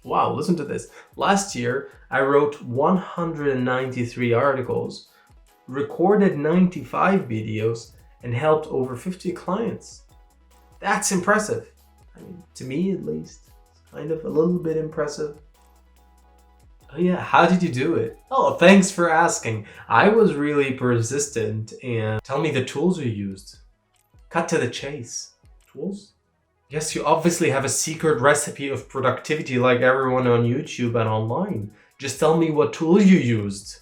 Wow, listen to this. Last year, I wrote 193 articles, recorded 95 videos, and helped over 50 clients. That's impressive. I mean, to me at least, it's kind of a little bit impressive. Oh yeah, how did you do it? Oh, thanks for asking. I was really persistent, and tell me the tools you used. Cut to the chase. Tools? Yes, you obviously have a secret recipe of productivity like everyone on YouTube and online. Just tell me what tools you used.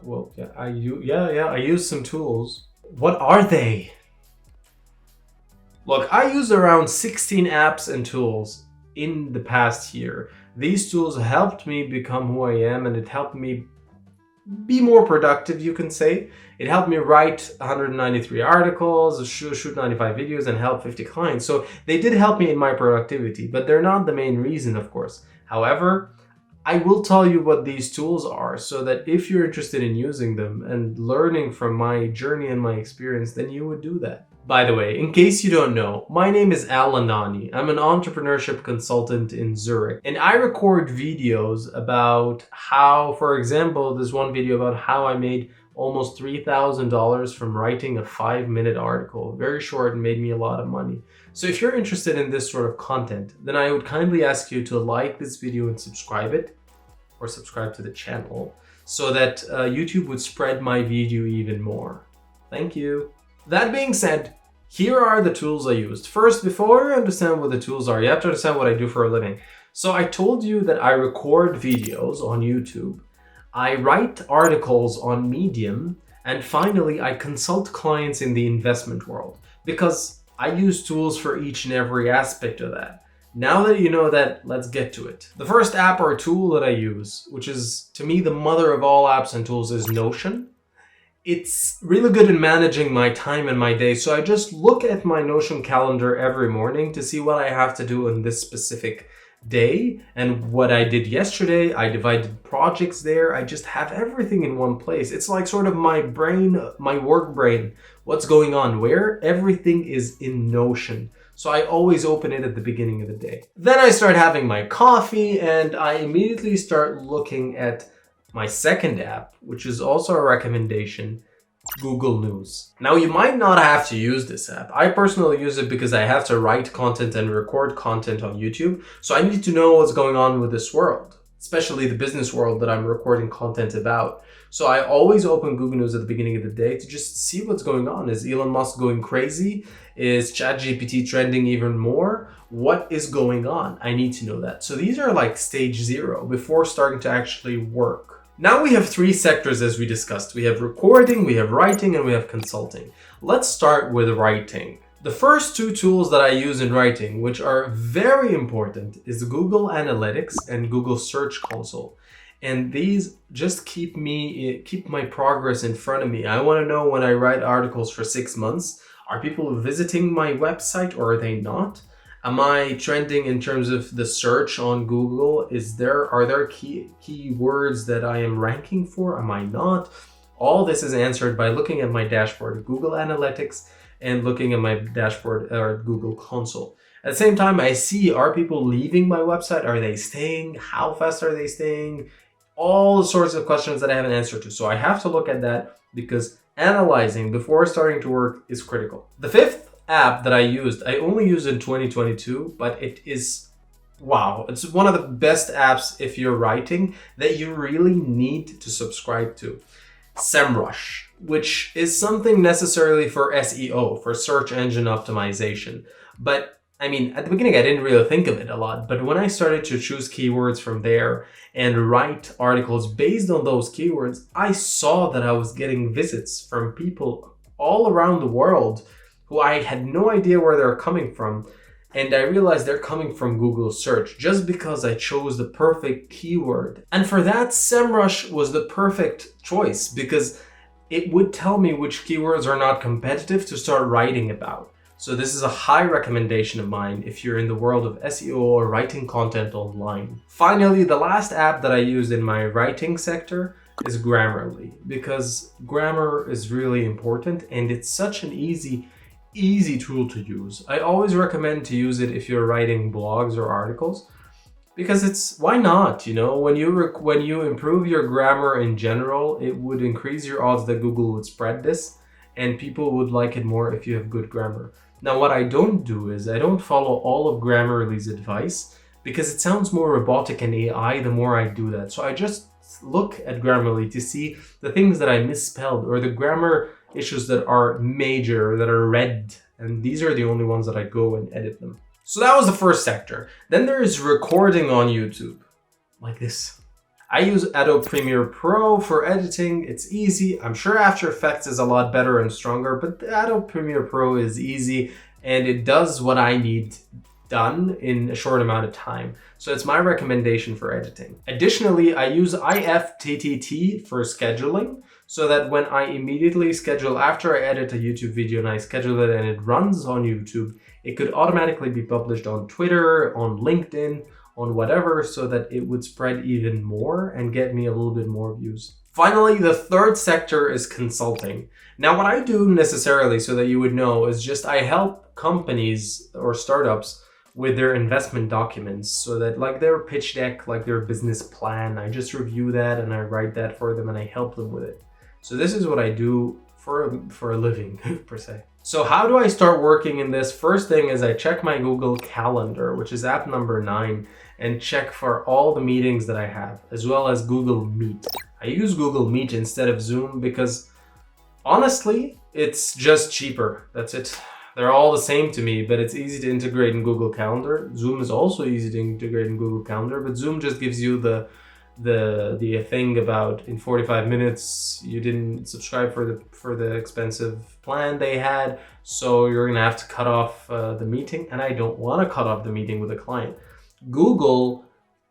Well, yeah, I used some tools. What are they? Look, I used around 16 apps and tools in the past year. These tools helped me become who I am, and it helped me be more productive, you can say. It helped me write 193 articles, shoot 95 videos, and help 50 clients. So they did help me in my productivity, but they're not the main reason, of course. However, I will tell you what these tools are so that if you're interested in using them and learning from my journey and my experience, then you would do that. By the way, in case you don't know, my name is Anany. I'm an entrepreneurship consultant in Zurich, and I record videos about how, for example, there's one video about how I made almost $3,000 from writing a 5-minute article. Very short and made me a lot of money. So if you're interested in this sort of content, then I would kindly ask you to like this video and subscribe it, or subscribe to the channel, so that YouTube would spread my video even more. Thank you. That being said, here are the tools I used. First, before I understand what the tools are, you have to understand what I do for a living. So I told you that I record videos on YouTube, I write articles on Medium, and finally I consult clients in the investment world, because I use tools for each and every aspect of that. Now that you know that, let's get to it. The first app or tool that I use, which is to me the mother of all apps and tools, is Notion. It's really good in managing my time and my day. So I just look at my Notion calendar every morning to see what I have to do in this specific day and what I did yesterday. I divided projects there. I just have everything in one place. It's like sort of my brain, my work brain. What's going on where? Everything is in Notion. So I always open it at the beginning of the day. Then I start having my coffee and I immediately start looking at my second app, which is also a recommendation, Google News. Now, you might not have to use this app. I personally use it because I have to write content and record content on YouTube. So I need to know what's going on with this world, especially the business world that I'm recording content about. So I always open Google News at the beginning of the day to just see what's going on. Is Elon Musk going crazy? Is ChatGPT trending even more? What is going on? I need to know that. So these are like stage 0 before starting to actually work. Now we have 3 sectors as we discussed. We have recording, we have writing, and we have consulting. Let's start with writing. The first 2 tools that I use in writing, which are very important, is Google Analytics and Google Search Console. And these just keep my progress in front of me. I want to know when I write articles for 6 months, are people visiting my website or are they not? Am I trending in terms of the search on Google? Are there keywords that I am ranking for? Am I not? All this is answered by looking at my dashboard of Google Analytics and looking at my dashboard or Google Console. At the same time, I see, are people leaving my website? Are they staying? How fast are they staying? All sorts of questions that I have an answer to. So I have to look at that because analyzing before starting to work is critical. The 5th app that I used, I only used in 2022, but it is, wow, it's one of the best apps if you're writing that you really need to subscribe to. Semrush, which is something necessarily for SEO, for search engine optimization. But I mean, at the beginning, I didn't really think of it a lot, but when I started to choose keywords from there and write articles based on those keywords, I saw that I was getting visits from people all around the world who I had no idea where they're coming from. And I realized they're coming from Google search just because I chose the perfect keyword. And for that, Semrush was the perfect choice because it would tell me which keywords are not competitive to start writing about. So this is a high recommendation of mine if you're in the world of SEO or writing content online. Finally, the last app that I used in my writing sector is Grammarly, because grammar is really important and it's such an easy tool to use. I always recommend to use it if you're writing blogs or articles. Because it's, why not? You know, when you improve your grammar in general, it would increase your odds that Google would spread this, and people would like it more if you have good grammar. Now, what I don't do is I don't follow all of Grammarly's advice because it sounds more robotic and AI the more I do that. So I just look at Grammarly to see the things that I misspelled or the grammar issues that are major, that are red, and these are the only ones that I go and edit them. So that was the first sector. Then there is recording on YouTube, like this. I use Adobe Premiere Pro for editing. It's easy. I'm sure After Effects is a lot better and stronger, but Adobe Premiere Pro is easy and it does what I need done in a short amount of time. So it's my recommendation for editing. Additionally, I use IFTTT for scheduling so that when I immediately schedule after I edit a YouTube video and I schedule it and it runs on YouTube, it could automatically be published on Twitter, on LinkedIn, on whatever, so that it would spread even more and get me a little bit more views. Finally, the third sector is consulting. Now, what I do necessarily, so that you would know, is just I help companies or startups with their investment documents, so that like their pitch deck, like their business plan, I just review that and I write that for them and I help them with it. So this is what I do for a living, per se. So how do I start working in this? First thing is I check my Google Calendar, which is app number 9, and check for all the meetings that I have, as well as Google Meet. I use Google Meet instead of Zoom because honestly, it's just cheaper. That's it. They're all the same to me, but it's easy to integrate in Google Calendar. Zoom is also easy to integrate in Google Calendar, but Zoom just gives you the thing about in 45 minutes you didn't subscribe for the expensive plan they had, so you're gonna have to cut off the meeting, and I don't want to cut off the meeting with a client. Google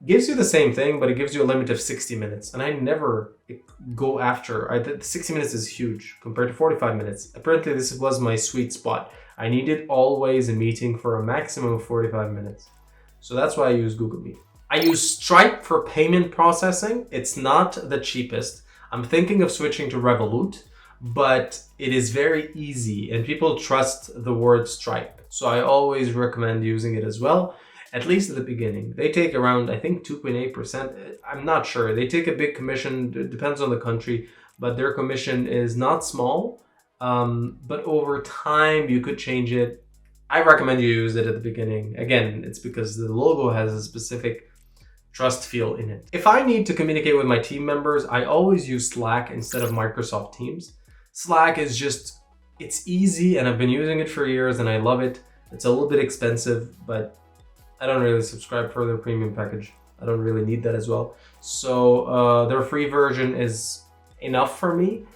gives you the same thing, but it gives you a limit of 60 minutes, and I never go after. 60 minutes is huge compared to 45 minutes. Apparently this was my sweet spot. I needed always a meeting for a maximum of 45 minutes. So that's why I use Google Meet. I use Stripe for payment processing. It's not the cheapest. I'm thinking of switching to Revolut, but it is very easy and people trust the word Stripe. So I always recommend using it as well, at least at the beginning. They take around, I think, 2.8%. I'm not sure. They take a big commission. It depends on the country, but their commission is not small. But over time, you could change it. I recommend you use it at the beginning. Again, it's because the logo has a specific trust feel in it. If I need to communicate with my team members, I always use Slack instead of Microsoft Teams. Slack is just, it's easy and I've been using it for years and I love it. It's a little bit expensive, but I don't really subscribe for their premium package. I don't really need that as well. So their free version is enough for me.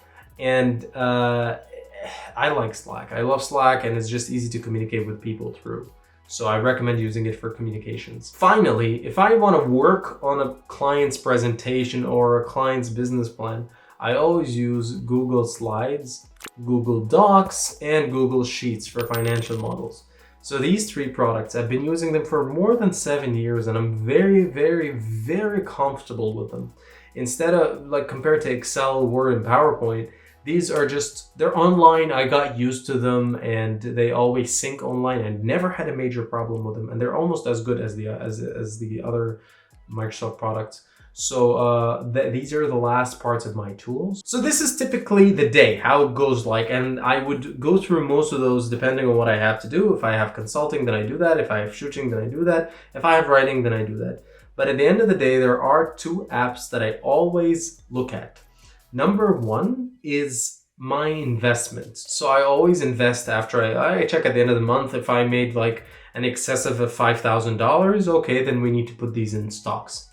And I like Slack. I love Slack and it's just easy to communicate with people through. So I recommend using it for communications. Finally, if I want to work on a client's presentation or a client's business plan, I always use Google Slides, Google Docs, and Google Sheets for financial models. So these 3 products, I've been using them for more than 7 years and I'm very, very, very comfortable with them. Instead of, like, compared to Excel, Word, and PowerPoint, these are just, they're online. I got used to them and they always sync online and never had a major problem with them. And they're almost as good as the other Microsoft products. So these are the last parts of my tools. So this is typically the day, how it goes like, and I would go through most of those depending on what I have to do. If I have consulting, then I do that. If I have shooting, then I do that. If I have writing, then I do that. But at the end of the day, there are 2 apps that I always look at. Number 1 is my investments. So I always invest after I check at the end of the month. If I made like an excess of $5,000, okay, then we need to put these in stocks.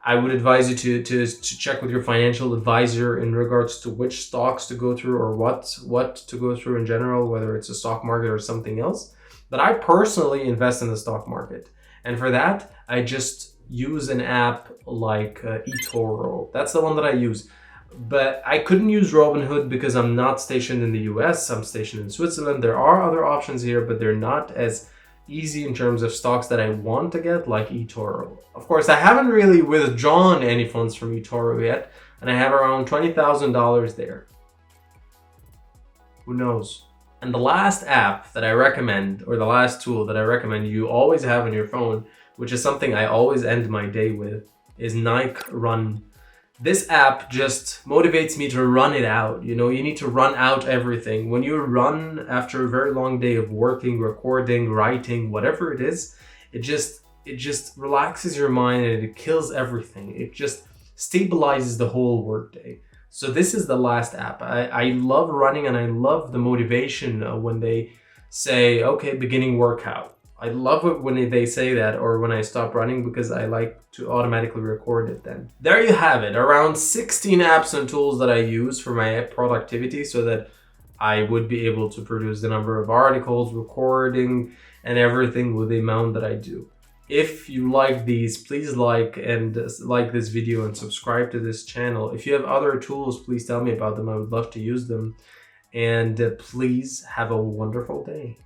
I would advise you to check with your financial advisor in regards to which stocks to go through or what to go through in general, whether it's a stock market or something else. But I personally invest in the stock market. And for that, I just use an app like eToro. That's the one that I use. But I couldn't use Robinhood because I'm not stationed in the US. I'm stationed in Switzerland. There are other options here, but they're not as easy in terms of stocks that I want to get, like eToro. Of course, I haven't really withdrawn any funds from eToro yet, and I have around $20,000 there. Who knows? And the last app that I recommend, or the last tool that I recommend you always have on your phone which is something I always end my day with, is Nike Run. This app just motivates me to run it out. You know, you need to run out everything. When you run after a very long day of working, recording, writing, whatever it is, it just relaxes your mind and it kills everything. It just stabilizes the whole workday. So this is the last app. I love running and I love the motivation when they say, okay, beginning workout. I love it when they say that, or when I stop running, because I like to automatically record it then. There you have it, around 16 apps and tools that I use for my productivity so that I would be able to produce the number of articles, recording, and everything with the amount that I do. If you like these, please like this video and subscribe to this channel. If you have other tools, please tell me about them. I would love to use them. And please have a wonderful day.